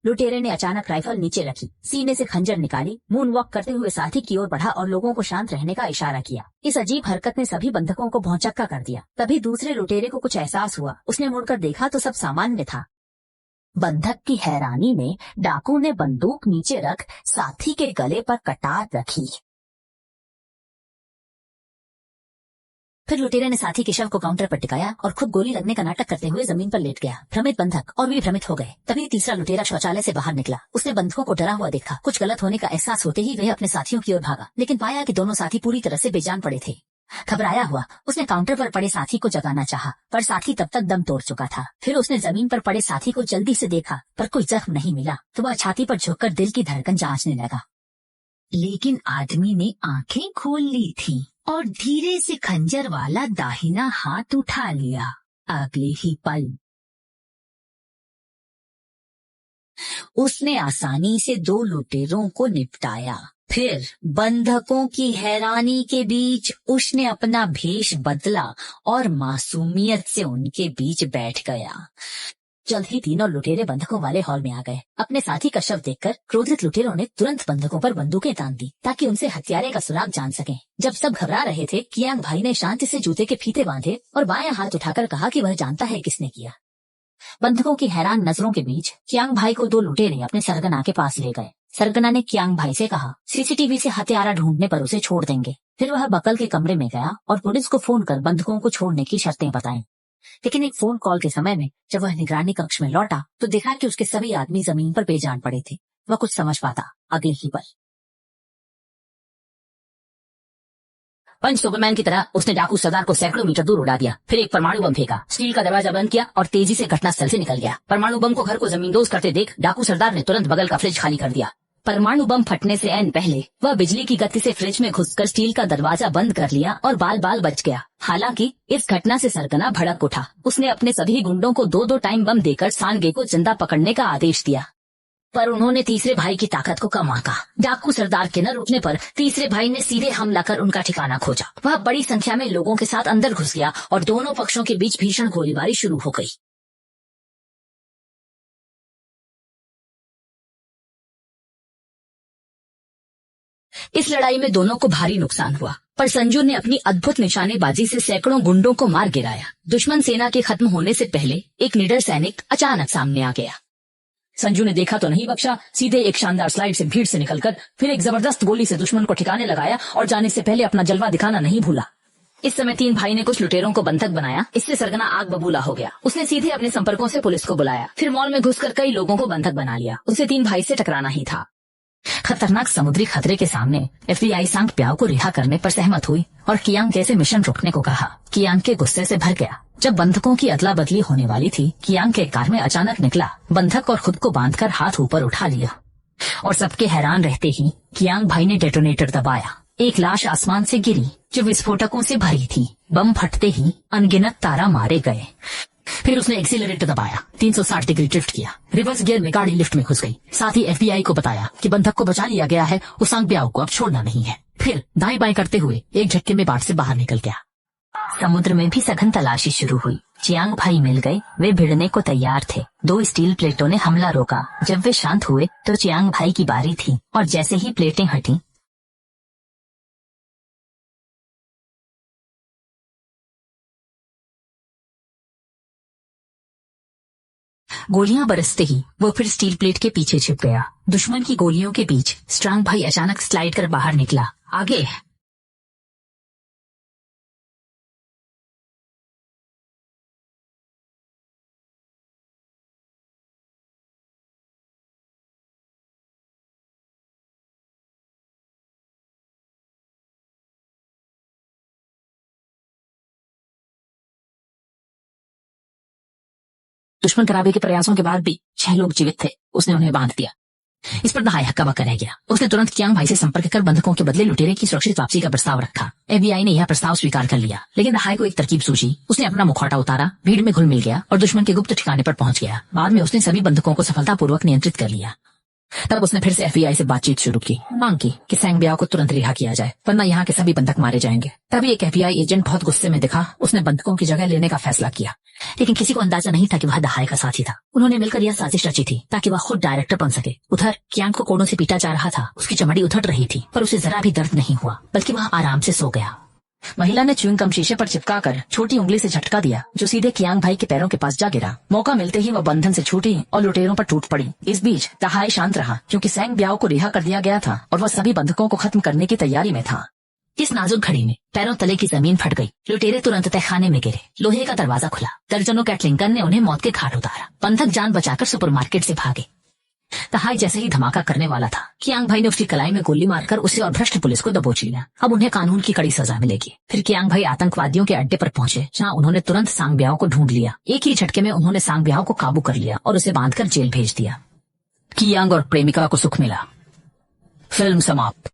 लुटेरे ने अचानक राइफल नीचे रखी, सीने से खंजर निकाली, मून वॉक करते हुए साथी की ओर बढ़ा और लोगों को शांत रहने का इशारा किया। इस अजीब हरकत ने सभी बंधकों को भौंचक्का कर दिया। तभी दूसरे लुटेरे को कुछ एहसास हुआ। उसने मुड़कर देखा तो सब सामान्य था। बंधक की हैरानी में डाकू ने बंदूक नीचे रख साथी के गले पर कटार रखी। फिर लुटेरे ने साथी के शव को काउंटर पर टिकाया और खुद गोली लगने का नाटक करते हुए जमीन पर लेट गया। भ्रमित बंधक और भी भ्रमित हो गए। तभी तीसरा लुटेरा शौचालय से बाहर निकला। उसने बंधकों को डरा हुआ देखा। कुछ गलत होने का एहसास होते ही वह अपने साथियों की ओर भागा, लेकिन पाया कि दोनों साथी पूरी तरह से बेजान पड़े थे। घबराया हुआ उसने काउंटर पर पड़े साथी को जगाना चाहा, पर साथी तब तक दम तोड़ चुका था। फिर उसने जमीन पर पड़े साथी को जल्दी से देखा, पर कोई जख्म नहीं मिला, तो वह छाती पर झुककर दिल की धड़कन जांचने लगा। लेकिन आदमी ने आंखें खोल ली थी और धीरे से खंजर वाला दाहिना हाथ उठा लिया। अगले ही पल उसने आसानी से 2 लुटेरों को निपटाया। फिर बंधकों की हैरानी के बीच उसने अपना भेष बदला और मासूमियत से उनके बीच बैठ गया। जल्द ही तीनों लुटेरे बंधकों वाले हॉल में आ गए। अपने साथी का शव देखकर क्रोधित लुटेरों ने तुरंत बंधकों पर बंदूकें तान दी ताकि उनसे हत्यारे का सुराग जान सकें। जब सब घबरा रहे थे, कियांग भाई ने शांति से जूते के फीते बांधे और बायां हाथ उठाकर कहा कि वह जानता है किसने किया। बंधकों की हैरान नजरों के बीच कियांग भाई को 2 लुटेरे अपने सरगना के पास ले गए। सरगना ने कियांग भाई से कहा सीसीटीवी से हत्यारा ढूंढने पर उसे छोड़ देंगे। फिर वह बकल के कमरे में गया और पुलिस को फोन कर बंधकों को छोड़ने की शर्तें बताई। लेकिन एक फोन कॉल के समय में जब वह निगरानी कक्ष में लौटा तो देखा कि उसके सभी आदमी जमीन पर बेजान पड़े थे। वह कुछ समझ पाता। अगले ही पल पंच सुपरमैन की तरह उसने डाकू सरदार को सैकड़ों मीटर दूर उड़ा दिया। फिर एक परमाणु बम फेंका, स्टील का दरवाजा बंद किया और तेजी से घटनास्थल से निकल गया। परमाणु बम को घर को जमींदोज करते देख डाकू सरदार ने तुरंत बगल का फ्रिज खाली कर दिया। परमाणु बम फटने से ऐन पहले वह बिजली की गति से फ्रिज में घुसकर स्टील का दरवाजा बंद कर लिया और बाल बाल बच गया। हालांकि इस घटना से सरगना भड़क उठा। उसने अपने सभी गुंडों को 2-2 टाइम बम देकर सांगे को जिंदा पकड़ने का आदेश दिया, पर उन्होंने तीसरे भाई की ताकत को कम आंका। डाकू सरदार के न रुकने पर तीसरे भाई ने सीधे हमला कर उनका ठिकाना खोजा। वह बड़ी संख्या में लोगों के साथ अंदर घुस गया और दोनों पक्षों के बीच भीषण गोलीबारी शुरू हो गई। इस लड़ाई में दोनों को भारी नुकसान हुआ, पर संजू ने अपनी अद्भुत निशानेबाजी से सैकड़ों गुंडों को मार गिराया। दुश्मन सेना के खत्म होने से पहले एक निडर सैनिक अचानक सामने आ गया। संजू ने देखा तो नहीं बख्शा, सीधे एक शानदार स्लाइड से भीड़ से निकलकर फिर एक जबरदस्त गोली से दुश्मन को ठिकाने लगाया और जाने से पहले अपना जलवा दिखाना नहीं भूला। इस समय 3 भाई ने कुछ लुटेरों को बंधक बनाया। इससे सरगना आग बबूला हो गया। उसने सीधे अपने संपर्कों से पुलिस को बुलाया। फिर मॉल में घुसकर कई लोगों को बंधक बना लिया। उसे 3 भाई से टकराना ही था। खतरनाक समुद्री खतरे के सामने FBI सांग प्याओ को रिहा करने पर सहमत हुई और कियांग जैसे मिशन रोकने को कहा। कियांग के गुस्से से भर गया। जब बंधकों की अदला बदली होने वाली थी, कियांग के कार में अचानक निकला बंधक और खुद को बांधकर हाथ ऊपर उठा लिया और सबके हैरान रहते ही कियांग भाई ने डेटोनेटर दबाया। एक लाश आसमान से गिरी जो विस्फोटकों से भरी थी। बम फटते ही अनगिनत तारा मारे गए। फिर उसने एक्सीलरेटर दबाया, 360 डिग्री ड्रिफ्ट किया। रिवर्स गियर में गाड़ी लिफ्ट में घुस गई। साथ ही FBI को बताया कि बंधक को बचा लिया गया है, उस सांग प्याओ को अब छोड़ना नहीं है। फिर दाएं बाएं करते हुए एक झटके में बाट से बाहर निकल गया। समुद्र में भी सघन तलाशी शुरू हुई। चियांग भाई मिल गए। वे भिड़ने को तैयार थे। 2 स्टील प्लेटों ने हमला रोका। जब वे शांत हुए तो चियांग भाई की बारी थी और जैसे ही प्लेटें हटी गोलियां बरसते ही वो फिर स्टील प्लेट के पीछे छिप गया। दुश्मन की गोलियों के बीच स्ट्रांग भाई अचानक स्लाइड कर बाहर निकला। आगे दुश्मन करावे के प्रयासों के बाद भी 6 लोग जीवित थे। उसने उन्हें बांध दिया। इस पर दहाई हक्का बक्का रह गया। उसने तुरंत कियांग भाई से संपर्क कर बंधकों के बदले लुटेरे की सुरक्षित वापसी का प्रस्ताव रखा। FBI ने यह प्रस्ताव स्वीकार कर लिया, लेकिन दहाई को एक तरकीब सूझी। उसने अपना मुखौटा उतारा, भीड़ में घुल मिल गया और दुश्मन के गुप्त ठिकाने पर पहुंच गया। बाद में उसने सभी बंधकों को सफलतापूर्वक नियंत्रित कर लिया। तब उसने फिर से एफबीआई से बातचीत शुरू की, मांग की कि सेंग बियाओ को तुरंत रिहा किया जाए वरना यहाँ के सभी बंधक मारे जाएंगे। तभी एक एफबीआई एजेंट बहुत गुस्से में दिखा। उसने बंधकों की जगह लेने का फैसला किया, लेकिन किसी को अंदाजा नहीं था कि वह दहाई का साथी था। उन्होंने मिलकर यह साजिश रची थी ताकि वह खुद डायरेक्टर बन सके। उधर कियांग को कोड़ों से पीटा जा रहा था। उसकी चमड़ी उधड़ रही थी पर उसे जरा भी दर्द नहीं हुआ, बल्कि वह आराम से सो गया। महिला ने च्युइंग गम शीशे पर चिपकाकर छोटी उंगली से झटका दिया जो सीधे कियांग भाई के पैरों के पास जा गिरा। मौका मिलते ही वह बंधन से छूटी और लुटेरों पर टूट पड़ी। इस बीच दहाई शांत रहा क्योंकि सेंग बियाओ को रिहा कर दिया गया था और वह सभी बंधकों को खत्म करने की तैयारी में था। इस नाजुक घड़ी में पैरों तले की जमीन फट गई। लुटेरे तुरंत तहखाने में गिरे। लोहे का दरवाजा खुला। दर्जनों कैटलिंगन ने उन्हें मौत के घाट उतारा। बंधक जान बचाकर सुपरमार्केट से भागे। दहाई जैसे ही धमाका करने वाला था, कियांग भाई ने उसकी कलाई में गोली मारकर उसे और भ्रष्ट पुलिस को दबोच लिया। अब उन्हें कानून की कड़ी सजा मिलेगी। फिर कियांग भाई आतंकवादियों के अड्डे पर पहुंचे जहां उन्होंने तुरंत सांग बियाओ को ढूंढ लिया। एक ही झटके में उन्होंने सांग बियाओ को काबू कर लिया और उसे बांधकर जेल भेज दिया। कियांग और प्रेमिका को सुख मिला। फिल्म समाप्त।